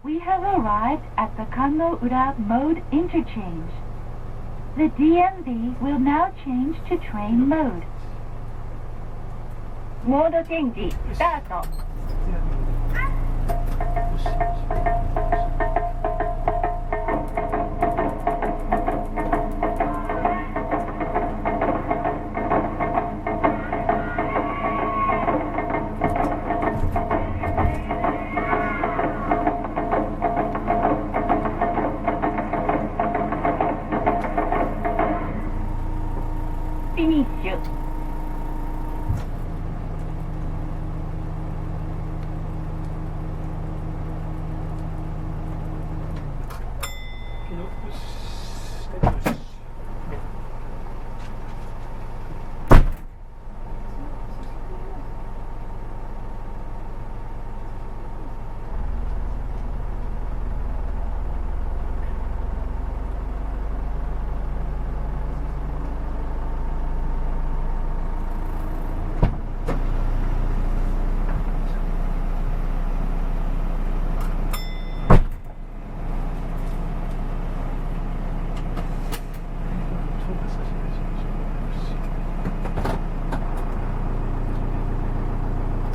We have arrived at the Kanno-ura mode interchange. The DMV will now change to train mode. モードチェンジスタート。フィニッシュ。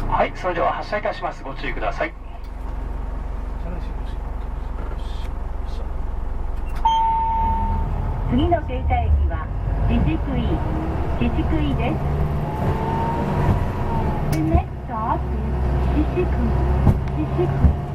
はい、それでは発車いたします。ご注意ください。次の停車駅は自治区井です。The next stop is 自治区井。